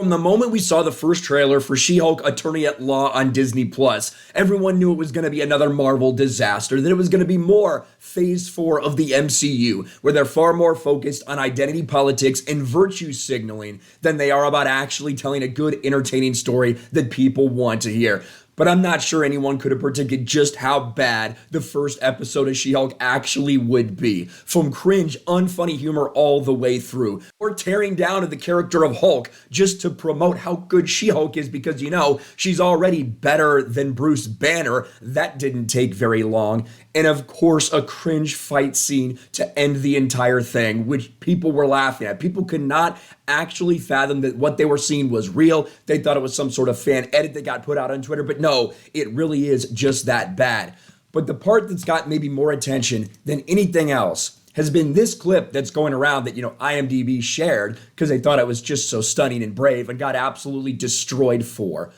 From the moment we saw the first trailer for She-Hulk Attorney at Law on Disney+, everyone knew it was going to be another Marvel disaster, that it was going to be more Phase 4 of the MCU, where they're far more focused on identity politics and virtue signaling than they are about actually telling a good, entertaining story that people want to hear. But I'm not sure anyone could have predicted just how bad the first episode of She-Hulk actually would be. From cringe, unfunny humor all the way through. Or tearing down of the character of Hulk just to promote how good She-Hulk is because, she's already better than Bruce Banner. That didn't take very long. And of course, a cringe fight scene to end the entire thing, which people were laughing at. People could not actually fathom that what they were seeing was real. They thought it was some sort of fan edit that got put out on Twitter, but no, it really is just that bad. But the part that's got maybe more attention than anything else has been this clip that's going around that, IMDb shared because they thought it was just so stunning and brave and got absolutely destroyed for.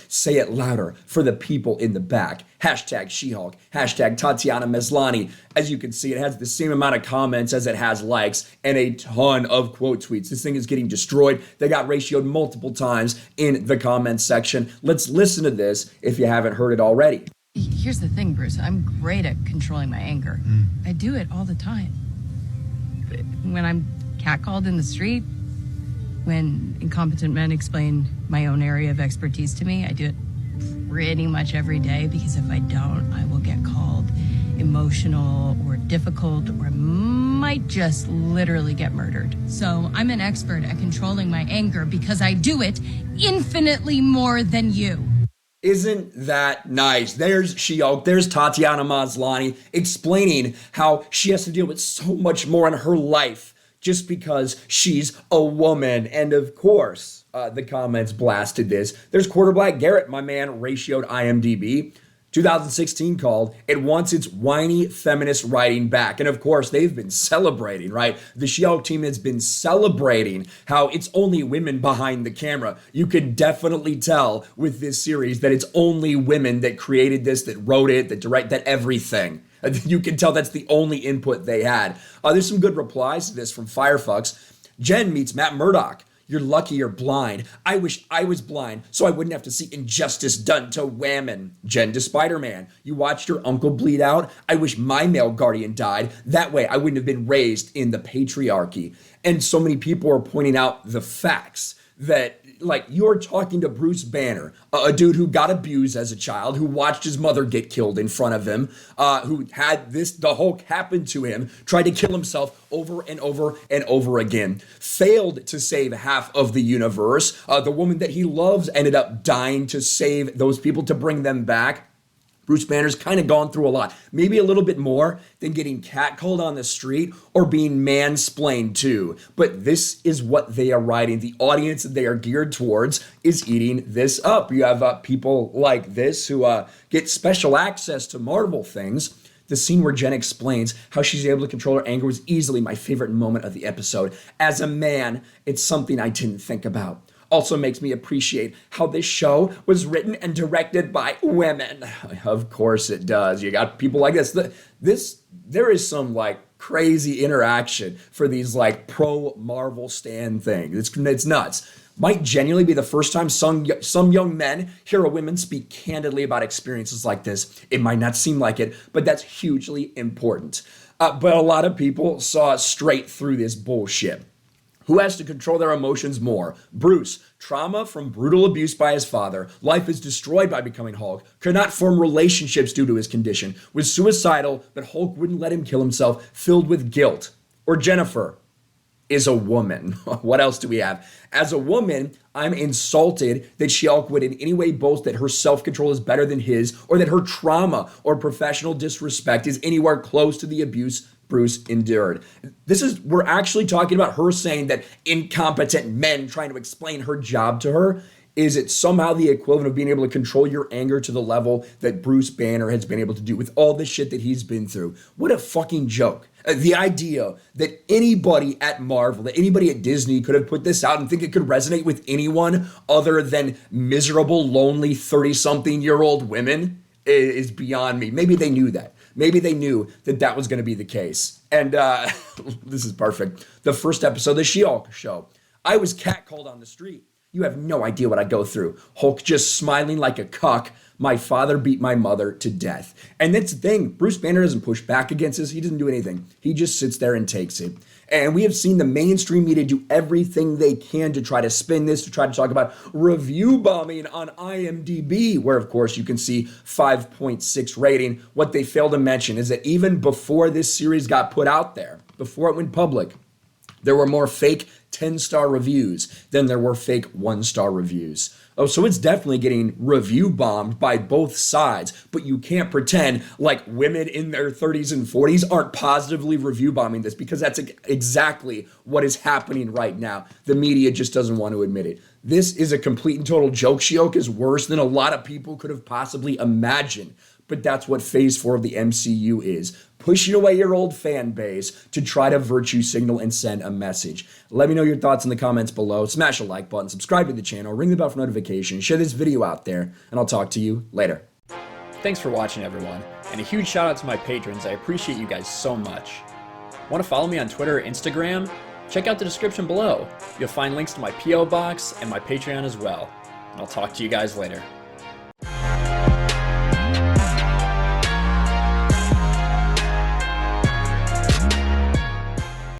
Say it louder for the people in the back. Hashtag She-Hulk. Hashtag Tatiana Maslany. As you can see, it has the same amount of comments as it has likes and a ton of quote tweets. This thing is getting destroyed. They got ratioed multiple times in the comments section. Let's listen to this if you haven't heard it already. Here's the thing, Bruce. I'm great at controlling my anger. I do it all the time. When I'm catcalled in the street, when incompetent men explain my own area of expertise to me, I do it pretty much every day because if I don't, I will get called emotional or difficult or might just literally get murdered. So I'm an expert at controlling my anger because I do it infinitely more than you. Isn't that nice? There's She-Hulk, there's Tatiana Maslany explaining how she has to deal with so much more in her life just because she's a woman. And of course, the comments blasted this. There's Quarterblack Garrett, my man, ratioed IMDb. 2016 called, it wants its whiny feminist writing back. And of course, they've been celebrating, right? The She-Hulk team has been celebrating how it's only women behind the camera. You can definitely tell with this series that it's only women that created this, that wrote it, that directed, that everything. You can tell that's the only input they had. There's some good replies to this from Firefucks. Jen meets Matt Murdock. You're lucky you're blind. I wish I was blind so I wouldn't have to see injustice done to women. Jen to Spider-Man. You watched your uncle bleed out? I wish my male guardian died. That way I wouldn't have been raised in the patriarchy. And so many people are pointing out the facts that, like, you're talking to Bruce Banner, a dude who got abused as a child, who watched his mother get killed in front of him, who had the Hulk happen to him, tried to kill himself over and over and over again, failed to save half of the universe. The woman that he loves ended up dying to save those people, to bring them back. Bruce Banner's kind of gone through a lot, maybe a little bit more than getting catcalled on the street or being mansplained to. But this is what they are writing. The audience that they are geared towards is eating this up. You have people like this who get special access to Marvel things. The scene where Jen explains how she's able to control her anger was easily my favorite moment of the episode. As a man, it's something I didn't think about. Also makes me appreciate how this show was written and directed by women. Of course it does. You got people like this. There is some like crazy interaction for these like pro Marvel stan things. It's nuts. Might genuinely be the first time some young men hear a woman speak candidly about experiences like this. It might not seem like it, but that's hugely important. But a lot of people saw straight through this bullshit. Who has to control their emotions more? Bruce, trauma from brutal abuse by his father, life is destroyed by becoming Hulk, could not form relationships due to his condition, was suicidal, but Hulk wouldn't let him kill himself, filled with guilt. Or Jennifer is a woman. What else do we have? As a woman, I'm insulted that She-Hulk would in any way boast that her self-control is better than his, or that her trauma or professional disrespect is anywhere close to the abuse Bruce endured. We're actually talking about her saying that incompetent men trying to explain her job to her. Is it somehow the equivalent of being able to control your anger to the level that Bruce Banner has been able to do with all the shit that he's been through? What a fucking joke. The idea that anybody at Marvel, that anybody at Disney could have put this out and think it could resonate with anyone other than miserable, lonely 30-something-year-old women is beyond me. Maybe they knew that. Maybe they knew that that was going to be the case. And this is perfect. The first episode of the She-Hulk show. I was catcalled on the street. You have no idea what I go through. Hulk just smiling like a cuck. My father beat my mother to death. And that's the thing. Bruce Banner doesn't push back against this. He doesn't do anything. He just sits there and takes it. And we have seen the mainstream media do everything they can to try to spin this, to try to talk about review bombing on IMDb, where, of course, you can see 5.6 rating. What they fail to mention is that even before this series got put out there, before it went public, there were more fake 10-star reviews than there were fake 1-star reviews. Oh, so it's definitely getting review bombed by both sides, but you can't pretend like women in their 30s and 40s aren't positively review bombing this, because that's exactly what is happening right now. The media just doesn't want to admit it. This is a complete and total joke. SheHulk is worse than a lot of people could have possibly imagined. But that's what Phase 4 of the MCU is. Pushing away your old fan base to try to virtue signal and send a message. Let me know your thoughts in the comments below. Smash a like button, subscribe to the channel, ring the bell for notifications, share this video out there, and I'll talk to you later. Thanks for watching, everyone, and a huge shout out to my patrons. I appreciate you guys so much. Want to follow me on Twitter or Instagram? Check out the description below. You'll find links to my P.O. box and my Patreon as well. And I'll talk to you guys later.